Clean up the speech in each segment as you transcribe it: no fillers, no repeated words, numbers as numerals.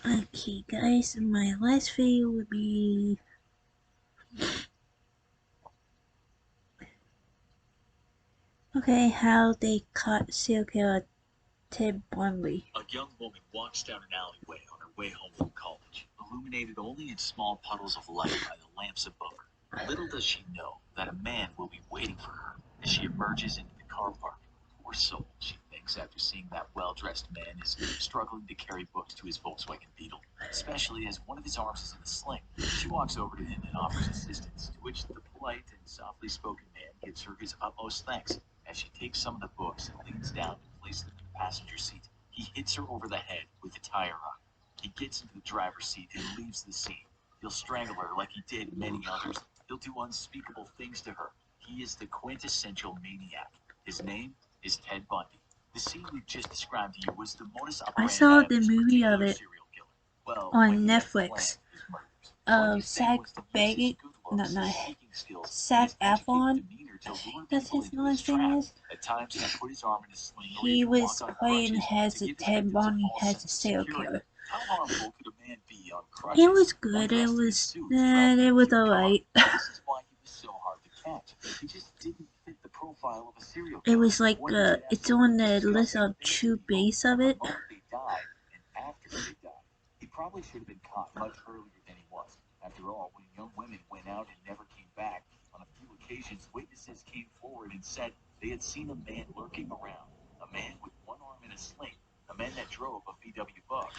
Okay, guys, my last video would be how they caught serial killer Ted Bundy. A young woman walks down an alleyway on her way home from college, illuminated only in small puddles of light by the lamps above her. Little does she know that a man will be waiting for her as she emerges into the car park. Poor soul, she thinks, after seeing that well-dressed man is struggling to carry books to his Volkswagen Beetle, especially as one of his arms is in a sling. She walks over to him and offers assistance, to which the polite and softly spoken man gives her his utmost thanks as she takes some of the books and leans down to place them in the passenger seat. He hits her over the head with the tire iron. He gets into the driver's seat and leaves the scene. He'll strangle her like he did many others. He'll do unspeakable things to her. He is the quintessential maniac. His name is Ted Bundy. The scene we've just described to you was the modus operandi I saw of the this movie of particular it serial killer. Well, on Netflix. Zach Baggett, Zach Efron, I think that's his last name is. At times, he put his arm in a sling or He even was walk on playing crutches as to give his Ted victims a Bundy false as a sense of serial security. killer. How harmful could a man be on crutches? It was good. It was alright. This is why he was so hard to catch. He just didn't fit the profile of a serial It killer. was like it's on the list of true base of it. Moment they died and after they died, he probably should have been caught much earlier than he was. After all, when young women went out and never came back, on a few occasions witnesses came forward and said they had seen a man lurking around, a man with one arm in a sling, a man that drove a VW Bug.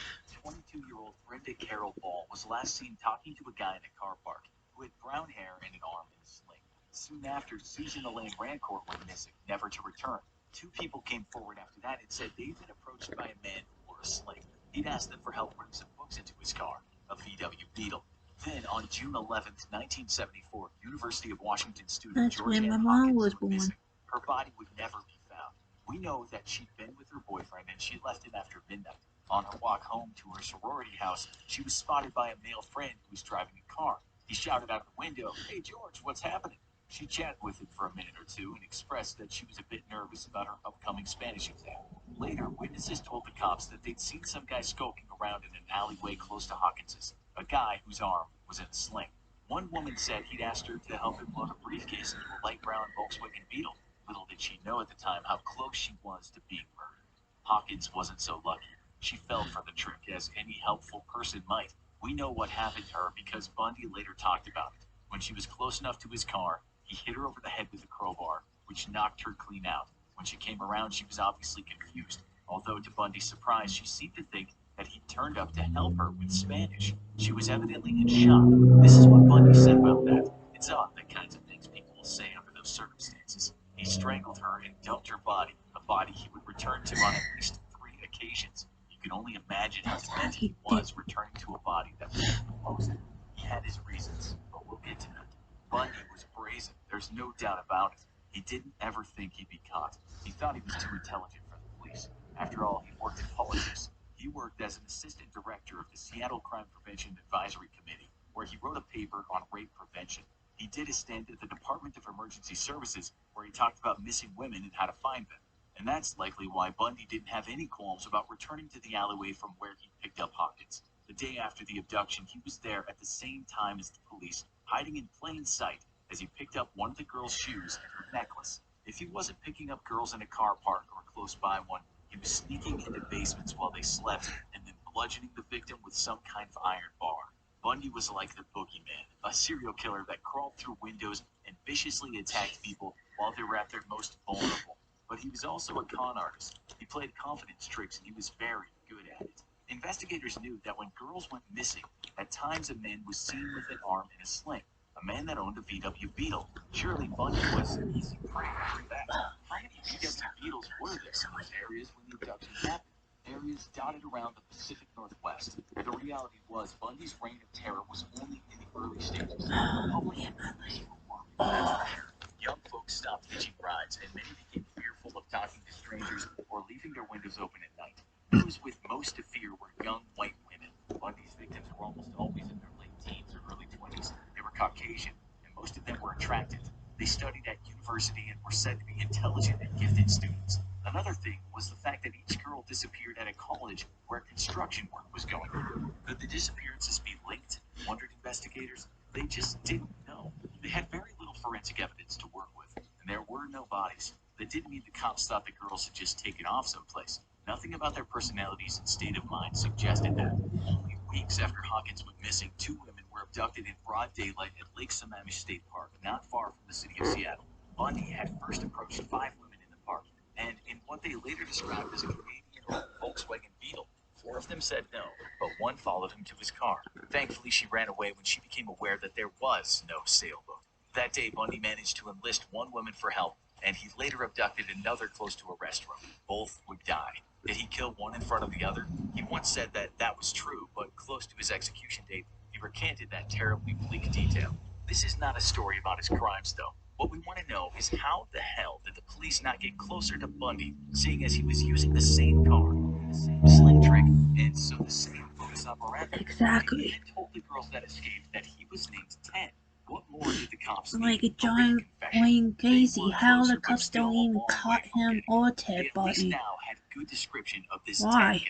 22-year-old Brenda Carol Ball was last seen talking to a guy in a car park who had brown hair and an arm in a sling. Soon after, Susan Elaine Rancourt went missing, never to return. Two people came forward after that and said they'd been approached by a man who wore a sling. He'd asked them for help putting some books into his car, a VW Beetle. Then, on June 11th, 1974, University of Washington student That's when Georgianne my mom Hawkins was went born. missing. Her body would never be found. We know that she'd been with her boyfriend and she left him after midnight. On her walk home to her sorority house, she was spotted by a male friend who was driving a car. He shouted out the window, "Hey George, what's happening?" She chatted with him for a minute or two and expressed that she was a bit nervous about her upcoming Spanish exam. Later, witnesses told the cops that they'd seen some guy skulking around in an alleyway close to Hawkins's, a guy whose arm was in a sling. One woman said he'd asked her to help him load a briefcase into a light brown Volkswagen Beetle. Little did she know at the time how close she was to being murdered. Hawkins wasn't so lucky. She fell for the trick, as any helpful person might. We know what happened to her because Bundy later talked about it. When she was close enough to his car, he hit her over the head with a crowbar, which knocked her clean out. When she came around, she was obviously confused, although to Bundy's surprise, she seemed to think that he turned up to help her with Spanish. She was evidently in shock. This is what Bundy said about that. It's odd the kinds of things people will say under those circumstances. He strangled her and dumped her body, a body he would return to on at least 3 occasions. You can only imagine how demented he was returning to a body that was decomposing. He had his reasons, but we'll get to that. Bundy was brazen, there's no doubt about it. He didn't ever think he'd be caught. He thought he was too intelligent for the police. After all, he worked in politics. He worked as an assistant director of the Seattle Crime Prevention Advisory Committee, where he wrote a paper on rape prevention. He did a stint at the Department of Emergency Services, where he talked about missing women and how to find them. And that's likely why Bundy didn't have any qualms about returning to the alleyway from where he picked up Hawkins. The day after the abduction, he was there at the same time as the police, hiding in plain sight as he picked up one of the girl's shoes and her necklace. If he wasn't picking up girls in a car park or close by one, he was sneaking into basements while they slept and then bludgeoning the victim with some kind of iron bar. Bundy was like the boogeyman, a serial killer that crawled through windows and viciously attacked people while they were at their most vulnerable. But he was also a con artist. He played confidence tricks and he was very good at it. Investigators knew that when girls went missing, at times a man was seen with an arm in a sling, a man that owned a VW Beetle. Surely Bundy was easy prey for that. How many VW Beetles were there in those areas when the abductions happened? Areas dotted around the Pacific Northwest. The reality was Bundy's reign of terror was only in the early stages. The public and police were worried, that's for sure. Young folks stopped hitching rides, and many became fearful of talking to strangers or leaving their windows open at night. Those with most to fear were young white women. Bundy's victims were almost always in their late teens or early 20s. They were Caucasian, and most of them were attractive. They studied at university and were said to be intelligent and gifted students. Another thing was the fact that each girl disappeared at a college where construction work was going on. Could the disappearances be linked? Wondered investigators. They just didn't know. They had very little forensic evidence to work with, and there were no bodies. That didn't mean the cops thought the girls had just taken off someplace. Nothing about their personalities and state of mind suggested that. Only weeks after Hawkins went missing, two women were abducted in broad daylight at Lake Sammamish State Park, not far from the city of Seattle. Bundy had first approached 5 women in the park, and in what they later described as a Canadian Volkswagen Beetle. 4 of them said no, but one followed him to his car. Thankfully, she ran away when she became aware that there was no sailboat. That day, Bundy managed to enlist one woman for help, and he later abducted another close to a restaurant. Both would die. Did he kill one in front of the other? He once said that that was true, but close to his execution date, he recanted that terribly bleak detail. This is not a story about his crimes, though. What we want to know is how the hell did the police not get closer to Bundy, seeing as he was using the same car, the same sling trick, and so the same modus operandi? Exactly. He even told the girls that escaped that he was named Ted. What more did the cops Like a need? giant Wayne Casey, how the cops don't even caught him or They Ted at least Bundy. now had good description of this Why?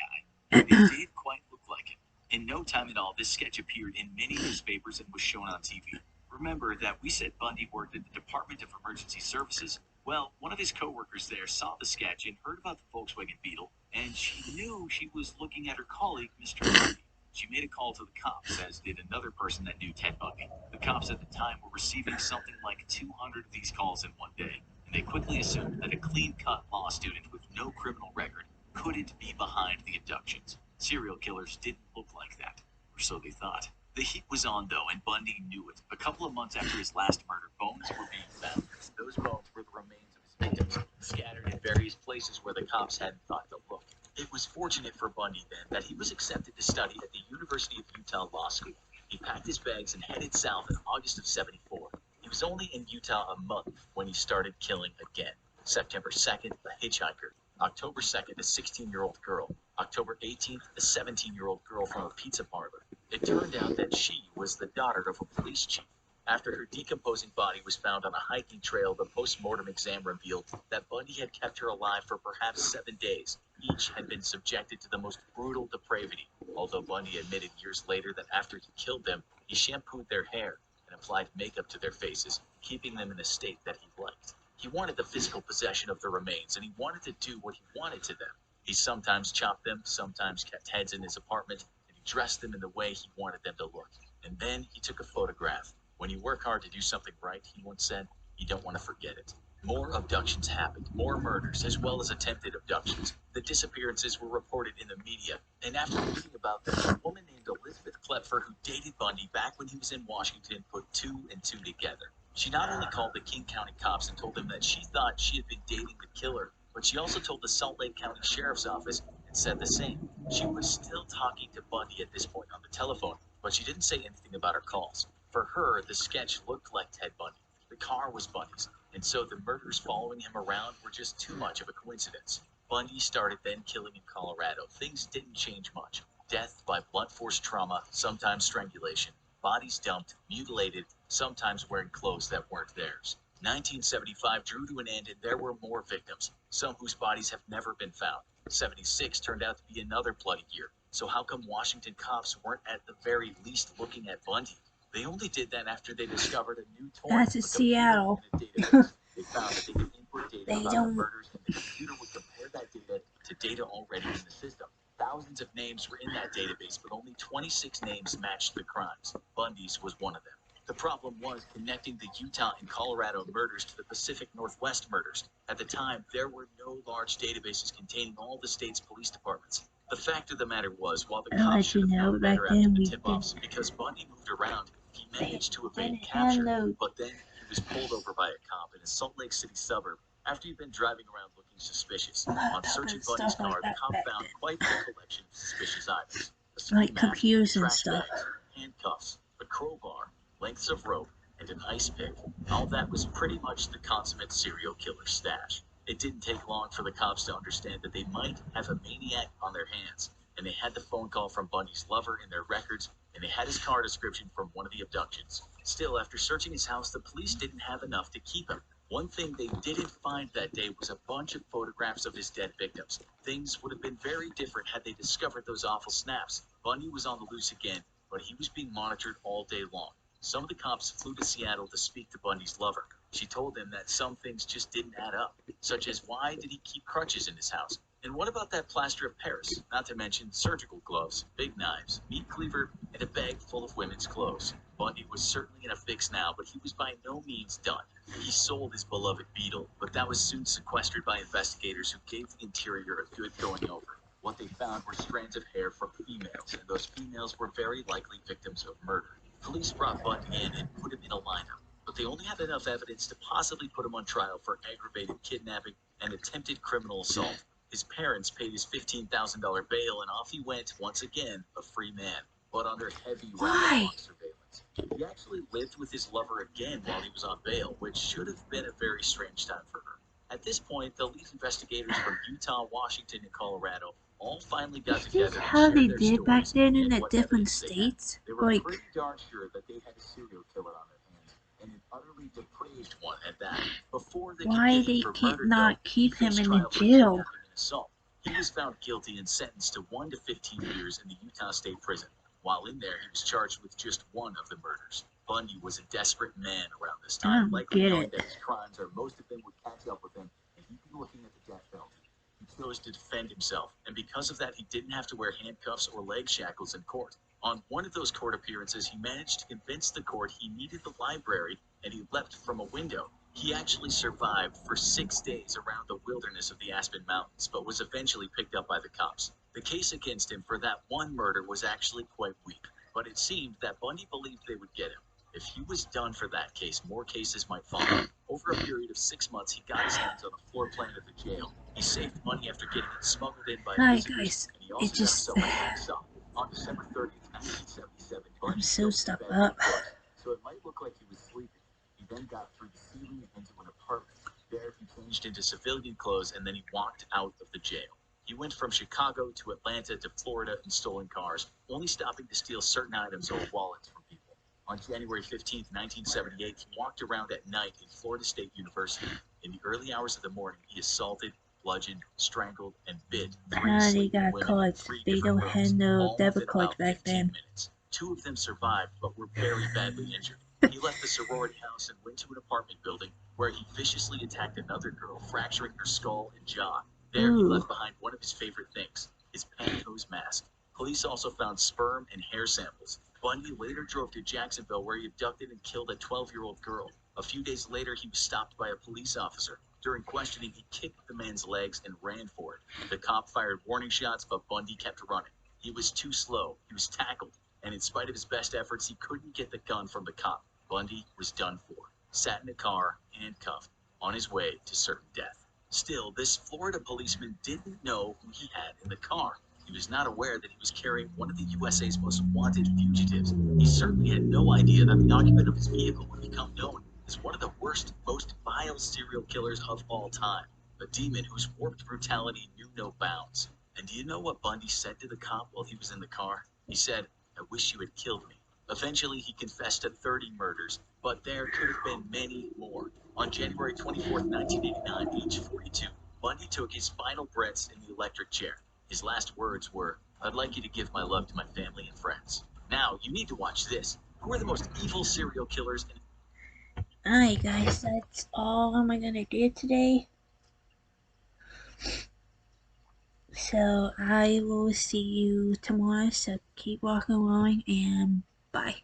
Ted guy. It did quite look like him. In no time at all, this sketch appeared in many newspapers and was shown on TV. Remember that we said Bundy worked at the Department of Emergency Services? Well, one of his co-workers there saw the sketch and heard about the Volkswagen Beetle, and she knew she was looking at her colleague, Mr. Bundy. She made a call to the cops, as did another person that knew Ted Bundy. The cops at the time were receiving something like 200 of these calls in one day, and they quickly assumed that a clean-cut law student with no criminal record couldn't be behind the abductions. Serial killers didn't look like that, or so they thought. The heat was on, though, and Bundy knew it. A couple of months after his last murder, bones were being found. Those bones were the remains of his victims, scattered in various places where the cops hadn't thought to look. It was fortunate for Bundy, then, that he was accepted to study at the University of Utah Law School. He packed his bags and headed south in August of '74. He was only in Utah a month when he started killing again. September 2nd, a hitchhiker. October 2nd, a 16-year-old girl. October 18th, a 17-year-old girl from a pizza parlor. It turned out that she was the daughter of a police chief. After her decomposing body was found on a hiking trail, the post-mortem exam revealed that Bundy had kept her alive for perhaps 7 days. Each had been subjected to the most brutal depravity, although Bundy admitted years later that after he killed them, he shampooed their hair and applied makeup to their faces, keeping them in a state that he liked. He wanted the physical possession of the remains, and he wanted to do what he wanted to them. He sometimes chopped them, sometimes kept heads in his apartment, and he dressed them in the way he wanted them to look. And then he took a photograph. When you work hard to do something right, he once said, you don't want to forget it. More abductions happened, more murders, as well as attempted abductions. The disappearances were reported in the media, and after reading about them, a woman named Elizabeth Klepfer, who dated Bundy back when he was in Washington, put 2 and 2 together. She not only called the King County cops and told them that she thought she had been dating the killer, but she also told the Salt Lake County Sheriff's Office and said the same. She was still talking to Bundy at this point on the telephone, but she didn't say anything about her calls. For her, the sketch looked like Ted Bundy. The car was Bundy's, and so the murders following him around were just too much of a coincidence. Bundy started then killing in Colorado. Things didn't change much. Death by blunt force trauma, sometimes strangulation. Bodies dumped, mutilated, sometimes wearing clothes that weren't theirs. 1975 drew to an end, and there were more victims, some whose bodies have never been found. 76 turned out to be another bloody year. So how come Washington cops weren't at the very least looking at Bundy? They only did that after they discovered a new toy. That's in Seattle. They found that they could input data They about the don't. murders, and the computer would compare that data to data already in the system. Thousands of names were in that database, but only 26 names matched the crimes. Bundy's was one of them. The problem was connecting the Utah and Colorado murders to the Pacific Northwest murders. At the time, there were no large databases containing all the state's police departments. The fact of the matter was, while the cops should have known better after the tip-offs, because Bundy moved around, he managed to evade capture, but then he was pulled over by a cop in a Salt Lake City suburb after he'd been driving around looking suspicious. On searching Bundy's car, the cop found quite a collection of suspicious items. A ski Like mask, computers and trash stuff. bags, handcuffs, a crowbar, lengths of rope, and an ice pick. All that was pretty much the consummate serial killer stash. It didn't take long for the cops to understand that they might have a maniac on their hands, and they had the phone call from Bundy's lover in their records, and they had his car description from one of the abductions. Still, after searching his house, the police didn't have enough to keep him. One thing they didn't find that day was a bunch of photographs of his dead victims. Things would have been very different had they discovered those awful snaps. Bundy was on the loose again, but he was being monitored all day long. Some of the cops flew to Seattle to speak to Bundy's lover. She told him that some things just didn't add up, such as why did he keep crutches in his house? And what about that plaster of Paris? Not to mention surgical gloves, big knives, meat cleaver, and a bag full of women's clothes. Bundy was certainly in a fix now, but he was by no means done. He sold his beloved Beetle, but that was soon sequestered by investigators who gave the interior a good going over. What they found were strands of hair from females, and those females were very likely victims of murder. Police brought Bundy in and put him in a lineup, but they only had enough evidence to possibly put him on trial for aggravated kidnapping and attempted criminal assault. His parents paid his $15,000 bail, and off he went once again, a free man, but under heavy round-the-clock surveillance. He actually lived with his lover again while he was on bail, which should have been a very strange time for her. At this point, the lead investigators from Utah, Washington, and Colorado all finally got Is together this and how they shared their did back stories then in and the what different evidence they had. states? They were Like, pretty darn sure that they had a serial killer on their hands, and an utterly depraved one at that. Before they could why get him they for can't murder, though, not he keep him faced in the trial for jail? kidnapping and assault. He was found guilty and sentenced to 1 to 15 years in the Utah State Prison. While in there, he was charged with just one of the murders. Bundy was a desperate man around this I time, don't likely get knowing it. that his crimes or most of them would catch up with him, and he'd be looking at the death penalty. He chose to defend himself, and because of that, he didn't have to wear handcuffs or leg shackles in court. On one of those court appearances, he managed to convince the court he needed the library, and he leapt from a window. He actually survived for 6 days around the wilderness of the Aspen Mountains, but was eventually picked up by the cops. The case against him for that one murder was actually quite weak, but it seemed that Bundy believed they would get him. If he was done for that case, more cases might follow. Over a period of 6 months, he got his hands on the floor plan of the jail. He saved money after getting it smuggled in by Hi visitors, guys, and he it also got just himself a hacksaw. On December 30th, 1977, I'm Bundy so tilted stuck the bed up. close, so it might look like he was sleeping. He then got through the ceiling and into an apartment. There, he changed into civilian clothes, and then he walked out of the jail. He went from Chicago to Atlanta to Florida in stolen cars, only stopping to steal certain items or wallets from people. On January 15th, 1978, he walked around at night in Florida State University. In the early hours of the morning, he assaulted, bludgeoned, strangled, and bit 3 How they sleeping got women in cards? 3 They different don't rooms, have no all debit within cards about back 15 then. minutes. 2 of them survived, but were very badly injured. He left the sorority house and went to an apartment building where he viciously attacked another girl, fracturing her skull and jaw. There, he Ooh, left behind one of his favorite things, his pantyhose mask. Police also found sperm and hair samples. Bundy later drove to Jacksonville, where he abducted and killed a 12-year-old girl. A few days later, he was stopped by a police officer. During questioning, he kicked the man's legs and ran for it. The cop fired warning shots, but Bundy kept running. He was too slow. He was tackled, and in spite of his best efforts, he couldn't get the gun from the cop. Bundy was done for. Sat in a car, handcuffed, on his way to certain death. Still, this Florida policeman didn't know who he had in the car. He was not aware that he was carrying one of the USA's most wanted fugitives. He certainly had no idea that the occupant of his vehicle would become known as one of the worst, most vile serial killers of all time. A demon whose warped brutality knew no bounds. And do you know what Bundy said to the cop while he was in the car? He said, "I wish you had killed me." Eventually, he confessed to 30 murders, but there could have been many more. On January 24th, 1989, age 42, Bundy took his final breaths in the electric chair. His last words were, "I'd like you to give my love to my family and friends." Now, you need to watch this. Who are the most evil serial killers in... alright guys, that's all I'm gonna do today. So I will see you tomorrow, so keep walking along and bye.